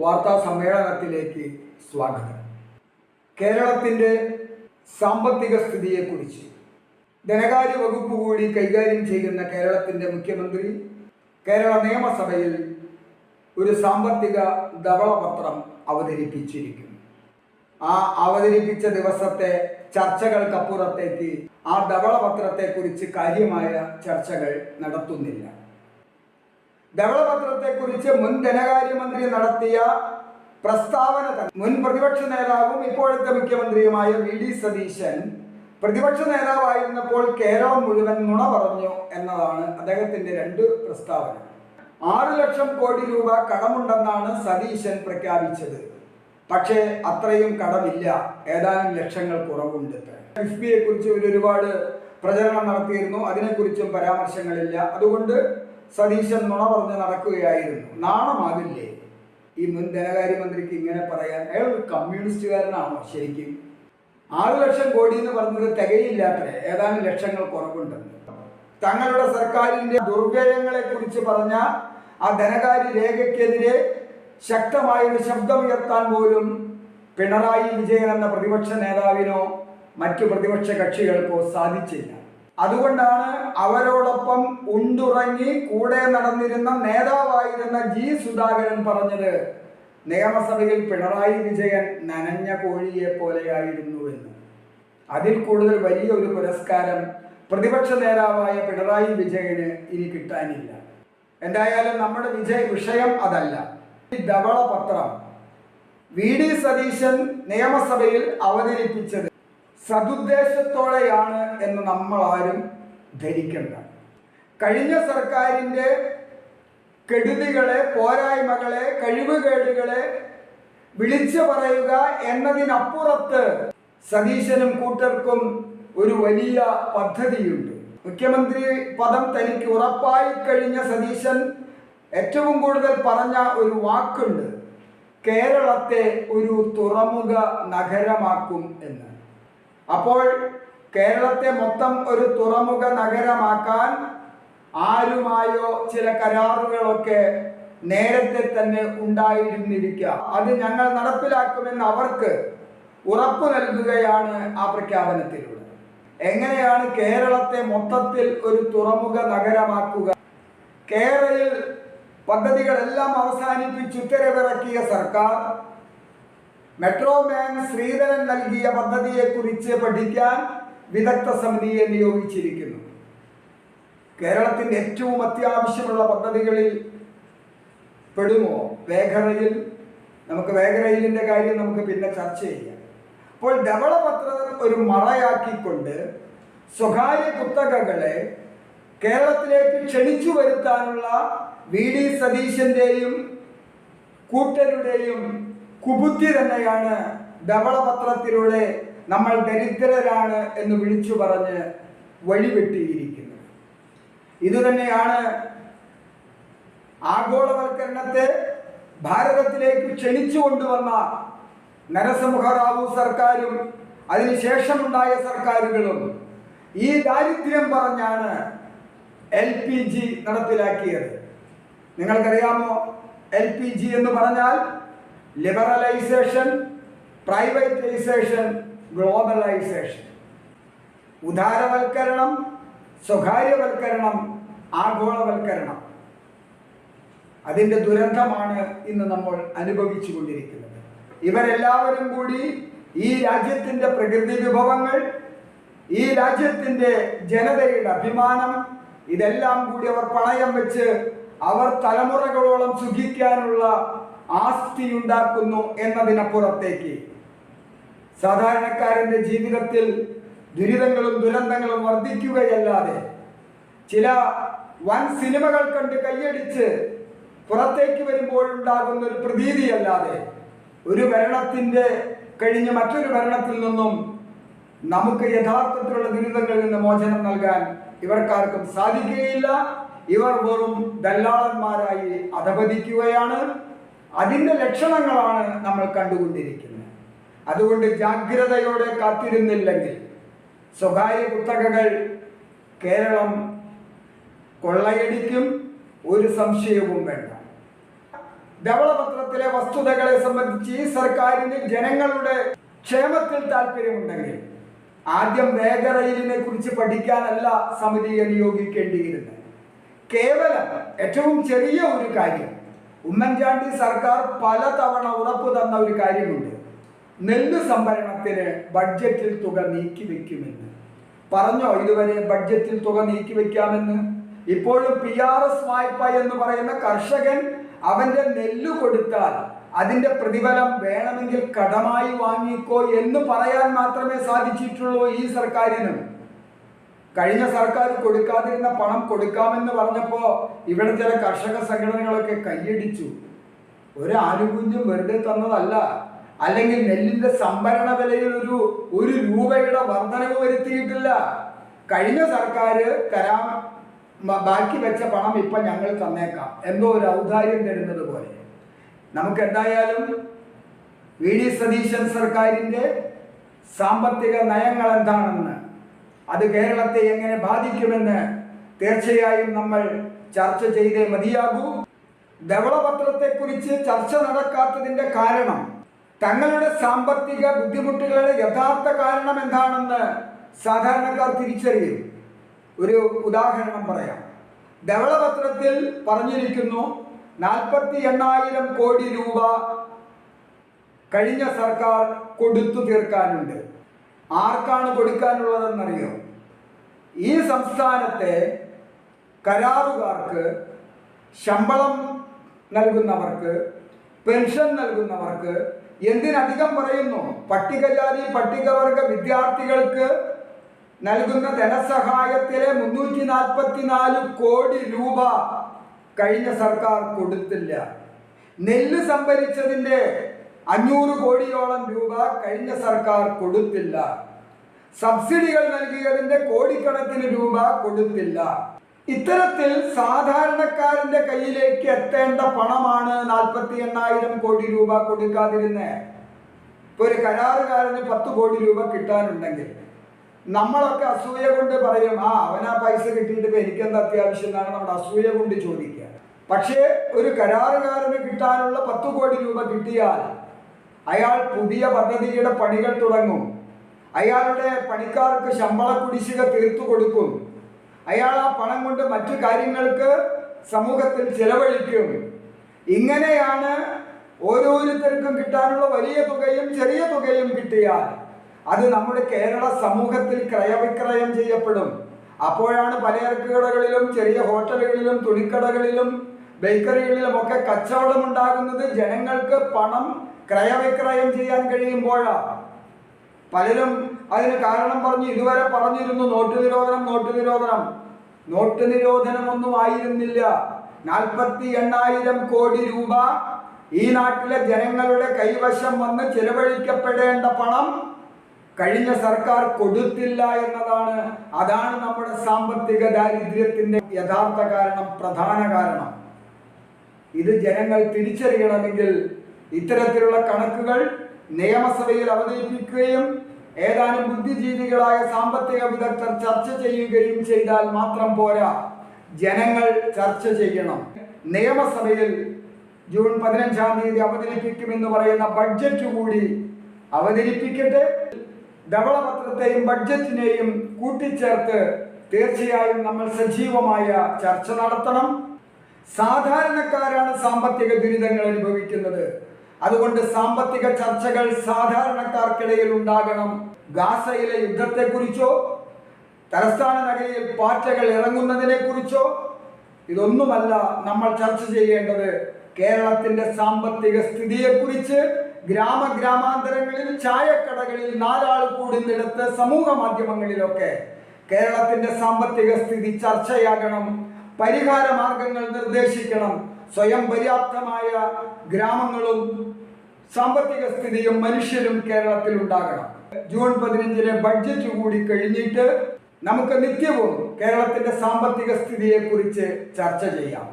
വാർത്താ സമ്മേളനത്തിലേക്ക് സ്വാഗതം. കേരളത്തിൻ്റെ സാമ്പത്തിക സ്ഥിതിയെക്കുറിച്ച് ധനകാര്യ വകുപ്പ് കൂടി കൈകാര്യം ചെയ്യുന്ന കേരളത്തിൻ്റെ മുഖ്യമന്ത്രി കേരള നിയമസഭയിൽ ഒരു സാമ്പത്തിക ധവളപത്രം അവതരിപ്പിച്ചിരിക്കുന്നു. ആ അവതരിപ്പിച്ച ദിവസത്തെ ചർച്ചകൾക്കപ്പുറത്തേക്ക് ആ ധവളപത്രത്തെക്കുറിച്ച് കാര്യമായ ചർച്ചകൾ നടത്തുന്നില്ല. ധവളപത്രത്തെക്കുറിച്ച് മുൻ ധനകാര്യമന്ത്രി നടത്തിയ പ്രസ്താവന മുൻ പ്രതിപക്ഷ നേതാവും ഇപ്പോഴത്തെ മുഖ്യമന്ത്രിയുമായ വി ഡി സതീശൻ പ്രതിപക്ഷ നേതാവായിരുന്നപ്പോൾ കേരളം മുഴുവൻ നുണ പറഞ്ഞു എന്നതാണ് അദ്ദേഹത്തിൻ്റെ രണ്ട് പ്രസ്താവന. 6 ലക്ഷം കോടി രൂപ കടമുണ്ടെന്നാണ് സതീശൻ പ്രഖ്യാപിച്ചത്. പക്ഷേ അത്രയും കടമില്ല, ഏതാനും ലക്ഷങ്ങൾ കുറവുണ്ട്. കിഫ്ബിയെ കുറിച്ച് ഒരുപാട് പ്രചരണം നടത്തിയിരുന്നു, അതിനെക്കുറിച്ചും പരാമർശങ്ങളില്ല. അതുകൊണ്ട് സതീശൻ നുണ പറഞ്ഞ് നടക്കുകയായിരുന്നു. നാണമാകില്ലേ ഈ മുൻ ധനകാര്യമന്ത്രിക്ക് ഇങ്ങനെ പറയാൻ? അയാൾ ഒരു കമ്മ്യൂണിസ്റ്റുകാരനാണോ ശരിക്കും? 6 ലക്ഷം കോടി എന്ന് പറഞ്ഞത് തികയില്ലാത്രേ, ഏതാനും ലക്ഷങ്ങൾ കുറവുണ്ടെന്ന്. തങ്ങളുടെ സർക്കാരിൻ്റെ ദുർവ്യയങ്ങളെ കുറിച്ച് പറഞ്ഞ ആ ധനകാര്യ രേഖയ്ക്കെതിരെ ശക്തമായൊരു ശബ്ദമുയർത്താൻ പോലും പിണറായി വിജയൻ എന്ന പ്രതിപക്ഷ നേതാവിനോ മറ്റു പ്രതിപക്ഷ കക്ഷികൾക്കോ സാധിച്ചില്ല. അതുകൊണ്ടാണ് അവരോടൊപ്പം ഉണ്ടുറങ്ങി കൂടെ നടന്നിരുന്ന നേതാവായിരുന്ന ജി സുധാകരൻ പറഞ്ഞത് നിയമസഭയിൽ പിണറായി വിജയൻ നനഞ്ഞ കോഴിയെ പോലെയായിരുന്നുവെന്ന്. അതിൽ കൂടുതൽ വലിയ ഒരു പുരസ്കാരം പ്രതിപക്ഷ നേതാവായ പിണറായി വിജയന് ഇനി കിട്ടാനില്ല. എന്തായാലും നമ്മുടെ വിഷയം അതല്ല. ഈ ധവളപത്രം വി ഡി സതീശൻ നിയമസഭയിൽ അവതരിപ്പിച്ചത് സതുദ്ദേശത്തോടെയാണ് എന്ന് നമ്മൾ ആരും ധരിക്കണ്ട. കഴിഞ്ഞ സർക്കാരിൻ്റെ കെടുതികളെ, പോരായ്മകളെ, കഴിവുകേടുകളെ വിളിച്ചു പറയുക എന്നതിനപ്പുറത്ത് സതീശനും കൂട്ടർക്കും ഒരു വലിയ പദ്ധതിയുണ്ട്. മുഖ്യമന്ത്രി പദം തനിക്ക് ഉറപ്പായി കഴിഞ്ഞ സതീശൻ ഏറ്റവും കൂടുതൽ പറഞ്ഞ ഒരു വാക്കുണ്ട്: കേരളത്തെ ഒരു തുറമുഖ നഗരമാക്കും എന്ന്. അപ്പോൾ കേരളത്തെ മൊത്തം ഒരു തുറമുഖ നഗരമാക്കാൻ ആരുമായോ ചില കരാറുകളൊക്കെ നേരത്തെ തന്നെ ഉണ്ടായിരുന്നിരിക്കാം. അത് ഞങ്ങൾ നടപ്പിലാക്കുമെന്ന് അവർക്ക് ഉറപ്പു നൽകുകയാണ് ആ പ്രഖ്യാപനത്തിലൂടെ. എങ്ങനെയാണ് കേരളത്തെ മൊത്തത്തിൽ ഒരു തുറമുഖ നഗരമാക്കുക? കേരളയിൽ പദ്ധതികളെല്ലാം അവസാനിപ്പിച്ച് ഉത്തരവിറക്കിയ സർക്കാർ മെട്രോമാൻ ശ്രീധരൻ നൽകിയ പദ്ധതിയെക്കുറിച്ച് പഠിക്കാൻ വിദഗ്ധ സമിതിയെ നിയോഗിച്ചിരിക്കുന്നു. കേരളത്തിൻ്റെ ഏറ്റവും അത്യാവശ്യമുള്ള പദ്ധതികളിൽ പെടുമോ വേഗറയിൽ? നമുക്ക് വേഗറയിലിൻ്റെ കാര്യം നമുക്ക് പിന്നെ ചർച്ച ചെയ്യാം. അപ്പോൾ ധവളപത്രം ഒരു മറയാക്കിക്കൊണ്ട് സ്വകാര്യ കുത്തകകളെ കേരളത്തിലേക്ക് ക്ഷണിച്ചു വരുത്താനുള്ള വി ഡി സതീശൻ്റെയും കൂട്ടരുടെയും കുബുദ്ധി തന്നെയാണ് ധവളപത്രത്തിലൂടെ നമ്മൾ ദരിദ്രരാണ് എന്ന് വിളിച്ചു പറഞ്ഞ് വഴിവെട്ടിയിരിക്കുന്നത്. ഇതുതന്നെയാണ് ആഗോളവൽക്കരണത്തെ ഭാരതത്തിലേക്ക് ക്ഷണിച്ചു കൊണ്ടുവന്ന നരസിംഹറാവു സർക്കാരും അതിനുശേഷമുണ്ടായ സർക്കാരുകളും. ഈ ദാരിദ്ര്യം പറഞ്ഞാണ് LPG നടപ്പിലാക്കിയത്. നിങ്ങൾക്കറിയാമോ LPG എന്ന് പറഞ്ഞാൽ? Liberalisation, privatisation, globalisation. ഉദാരവൽക്കരണം, സ്വകാര്യവൽക്കരണം, ആഗോളവൽക്കരണം. അതിൻ്റെ ദുരന്തമാണ് ഇന്ന് നമ്മൾ അനുഭവിച്ചു കൊണ്ടിരിക്കുന്നത്. ഇവരെല്ലാവരും കൂടി ഈ രാജ്യത്തിൻ്റെ പ്രകൃതി വിഭവങ്ങൾ, ഈ രാജ്യത്തിൻ്റെ ജനതയുടെ അഭിമാനം, ഇതെല്ലാം കൂടി അവർ പണയം വെച്ച് അവർ തലമുറകളോളം സുഖിക്കാനുള്ള ആസ്തി ഉണ്ടാക്കുന്നു എന്നതിനപ്പുറത്തേക്ക് സാധാരണക്കാരൻ്റെ ജീവിതത്തിൽ ദുരിതങ്ങളും ദുരന്തങ്ങളും വർദ്ധിക്കുകയല്ലാതെ, ചില വൻ സിനിമകൾ കണ്ട് കൈയടിച്ച് പുറത്തേക്ക് വരുമ്പോഴുണ്ടാകുന്ന ഒരു പ്രതീതിയല്ലാതെ, ഒരു ഭരണത്തിൻ്റെ കഴിഞ്ഞ് മറ്റൊരു ഭരണത്തിൽ നിന്നും നമുക്ക് യഥാർത്ഥത്തിലുള്ള ദുരിതങ്ങളിൽ നിന്ന് മോചനം നൽകാൻ ഇവർക്കാർക്കും സാധിക്കുകയില്ല. ഇവർ വെറും ദല്ലാളന്മാരായി അധപതിക്കുകയാണ്. അതിൻ്റെ ലക്ഷണങ്ങളാണ് നമ്മൾ കണ്ടുകൊണ്ടിരിക്കുന്നത്. അതുകൊണ്ട് ജാഗ്രതയോടെ കാത്തിരുന്നില്ലെങ്കിൽ സ്വകാര്യ കുത്തകകൾ കേരളം കൊള്ളയടിക്കും, ഒരു സംശയവും വേണ്ട. ധവളപത്രത്തിലെ വസ്തുതകളെ സംബന്ധിച്ച് ഈ സർക്കാരിന് ജനങ്ങളുടെ ക്ഷേമത്തിൽ താല്പര്യമുണ്ടെങ്കിൽ ആദ്യം വേഗറെയിലിനെ കുറിച്ച് പഠിക്കാനല്ല സമിതിയെ നിയോഗിക്കേണ്ടിയിരുന്നത്. കേവലം ഏറ്റവും ചെറിയ ഒരു കാര്യം, ഉമ്മൻചാണ്ടി സർക്കാർ പലതവണ ഉറപ്പു തന്ന ഒരു കാര്യമുണ്ട്. നെല്ല് സംഭരണത്തിന് ബഡ്ജറ്റിൽ തുക നീക്കിവെക്കുമെന്ന് പറഞ്ഞോ? ഇതുവരെ ബഡ്ജറ്റിൽ തുക നീക്കിവെക്കാമെന്ന്? ഇപ്പോഴും PRS വായ്പ എന്ന് പറയുന്ന കർഷകൻ അവന്റെ നെല്ല് കൊടുത്താൽ അതിന്റെ പ്രതിഫലം വേണമെങ്കിൽ കടമായി വാങ്ങിക്കോ എന്ന് പറയാൻ മാത്രമേ സാധിച്ചിട്ടുള്ളൂ ഈ സർക്കാരിന്. കഴിഞ്ഞ സർക്കാർ കൊടുക്കാതിരുന്ന പണം കൊടുക്കാമെന്ന് പറഞ്ഞപ്പോ ഇവിടെ ചില കർഷക സംഘടനകളൊക്കെ കൈയടിച്ചു. ഒരു ആനുകൂല്യം വെറുതെ തന്നതല്ല, അല്ലെങ്കിൽ നെല്ലിന്റെ സംഭരണ വിലയിൽ ഒരു രൂപയുടെ വർധനവ് വരുത്തിയിട്ടില്ല. കഴിഞ്ഞ സർക്കാർ ബാക്കി വെച്ച പണം ഇപ്പൊ ഞങ്ങൾ തന്നേക്കാം, എന്തോ ഒരു ഔദാര്യം തരുന്നത് പോലെ. നമുക്ക് എന്തായാലും VD സതീശൻ സർക്കാരിന്റെ സാമ്പത്തിക നയങ്ങൾ എന്താണെന്ന്, അത് കേരളത്തെ എങ്ങനെ ബാധിക്കുമെന്ന് തീർച്ചയായും നമ്മൾ ചർച്ച ചെയ്തേ മതിയാകൂ. ധവളപത്രത്തെക്കുറിച്ച് ചർച്ച നടക്കാത്തതിന്റെ കാരണം, തങ്ങളുടെ സാമ്പത്തിക ബുദ്ധിമുട്ടുകളുടെ യഥാർത്ഥ കാരണം എന്താണെന്ന് സാധാരണക്കാർ തിരിച്ചറിയും. ഒരു ഉദാഹരണം പറയാം. ധവളപത്രത്തിൽ പറഞ്ഞിരിക്കുന്നു 48,000 കോടി രൂപ കഴിഞ്ഞ സർക്കാർ കൊടുത്തു തീർക്കാനുണ്ട്. ആർക്കാണ് കൊടുക്കാനുള്ളതെന്നറിയോ? ഈ സംസ്ഥാനത്തെ കരാറുകാർക്ക്, ശമ്പളം നൽകുന്നവർക്ക്, പെൻഷൻ നൽകുന്നവർക്ക്, എന്തിനധികം പറയുന്നു, പട്ടികജാതി പട്ടികവർഗ വിദ്യാർത്ഥികൾക്ക് നൽകുന്ന ധനസഹായത്തിലെ 344 കോടി രൂപ കഴിഞ്ഞ സർക്കാർ കൊടുത്തില്ല. നെല്ല് സംഭരിച്ചതിൻ്റെ 500 കോടിയോളം രൂപ കഴിഞ്ഞ സർക്കാർ കൊടുത്തില്ല. സബ്സിഡികൾ നൽകിയതിൻ്റെ കോടിക്കണക്കിന് രൂപ കൊടുത്തില്ല. ഇത്തരത്തിൽ സാധാരണക്കാരന്റെ കയ്യിലേക്ക് എത്തേണ്ട പണമാണ് 48,000 കോടി രൂപ കൊടുക്കാതിരുന്നത്. ഇപ്പൊ ഒരു കരാറുകാരന് 10 കോടി രൂപ കിട്ടാനുണ്ടെങ്കിൽ നമ്മളൊക്കെ അസൂയ കൊണ്ട് പറയും, അവനാ പൈസ കിട്ടിയിട്ട് ഇപ്പൊ എനിക്കെന്താ അത്യാവശ്യം എന്നാണ് നമ്മുടെ അസൂയ കൊണ്ട് ചോദിക്കുക. പക്ഷേ ഒരു കരാറുകാരന് കിട്ടാനുള്ള 10 കോടി രൂപ കിട്ടിയാൽ അയാൾ പുതിയ പദ്ധതിയുടെ പണികൾ തുടങ്ങും. അയാളുടെ പണിക്കാർക്ക് ശമ്പള കുടിശ്ശിക തീർത്തു കൊടുക്കും. അയാൾ ആ പണം കൊണ്ട് മറ്റു കാര്യങ്ങൾക്ക് സമൂഹത്തിൽ ചെലവഴിക്കും. ഇങ്ങനെയാണ് ഓരോരുത്തർക്കും കിട്ടാനുള്ള വലിയ തുകയും ചെറിയ തുകയും കിട്ടിയാൽ അത് നമ്മുടെ കേരള സമൂഹത്തിൽ ക്രയവിക്രയം ചെയ്യപ്പെടും. അപ്പോഴാണ് പലചരക്ക് കടകളിലും ചെറിയ ഹോട്ടലുകളിലും തുണിക്കടകളിലും ബേക്കറികളിലും ഒക്കെ കച്ചവടം ഉണ്ടാകുന്നത്. ജനങ്ങൾക്ക് പണം ക്രയവിക്രയം ചെയ്യാൻ കഴിയുമ്പോഴാണ്. പലരും അതിന് കാരണം പറഞ്ഞ് ഇതുവരെ പറഞ്ഞിരുന്നു നോട്ട് നിരോധനം, നോട്ട് നിരോധനം. നോട്ട് നിരോധനമൊന്നും ആയിരുന്നില്ല. 48,000 കോടി രൂപ ഈ നാട്ടിലെ ജനങ്ങളുടെ കൈവശം വന്ന് ചെലവഴിക്കപ്പെടേണ്ട പണം കഴിഞ്ഞ സർക്കാർ കൊടുത്തില്ല എന്നതാണ്. അതാണ് നമ്മുടെ സാമ്പത്തിക ദാരിദ്ര്യത്തിന്റെ യഥാർത്ഥ കാരണം, പ്രധാന കാരണം. ഇത് ജനങ്ങൾ തിരിച്ചറിയണമെങ്കിൽ ഇത്തരത്തിലുള്ള കണക്കുകൾ നിയമസഭയിൽ അവതരിപ്പിക്കുകയും ഏതാനും ബുദ്ധിജീവികളായ സാമ്പത്തിക വിദഗ്ധർ ചർച്ച ചെയ്യുകയും ചെയ്താൽ മാത്രം പോരാ, ജനങ്ങൾ ചർച്ച ചെയ്യണം. നിയമസഭയിൽ ജൂൺ 15-ാം തീയതി അവതരിപ്പിക്കുമെന്ന് പറയുന്ന ബഡ്ജറ്റ് കൂടി അവതരിപ്പിക്കട്ടെ. ധവളപത്രത്തെയും ബഡ്ജറ്റിനെയും കൂട്ടിച്ചേർത്ത് തീർച്ചയായും നമ്മൾ സജീവമായ ചർച്ച നടത്തണം. സാധാരണക്കാരാണ് സാമ്പത്തിക ദുരിതങ്ങൾ അനുഭവിക്കുന്നത്. അതുകൊണ്ട് സാമ്പത്തിക ചർച്ചകൾ സാധാരണക്കാർക്കിടയിൽ ഉണ്ടാകണം. ഗാസയിലെ യുദ്ധത്തെക്കുറിച്ചോ തലസ്ഥാന നഗരിയിൽ പാറ്റകൾ ഇറങ്ങുന്നതിനെ കുറിച്ചോ ഇതൊന്നുമല്ല നമ്മൾ ചർച്ച ചെയ്യേണ്ടത്. കേരളത്തിന്റെ സാമ്പത്തിക സ്ഥിതിയെക്കുറിച്ച് ഗ്രാമാന്തരങ്ങളിൽ, ചായക്കടകളിൽ 4 ആൾ കൂടുന്നിടത്ത്, സമൂഹ മാധ്യമങ്ങളിലൊക്കെ കേരളത്തിന്റെ സാമ്പത്തിക സ്ഥിതി ചർച്ചയാകണം. പരിഹാര മാർഗങ്ങൾ നിർദ്ദേശിക്കണം. സ്വയം പര്യാപ്തമായ ഗ്രാമങ്ങളും സാമ്പത്തിക സ്ഥിതിയും മനുഷ്യരും കേരളത്തിൽ ഉണ്ടാകണം. ജൂൺ 15-ലെ ബഡ്ജറ്റ് കൂടി കഴിഞ്ഞിട്ട് നമുക്ക് നിത്യവും കേരളത്തിന്റെ സാമ്പത്തിക സ്ഥിതിയെക്കുറിച്ച് ചർച്ച ചെയ്യാം.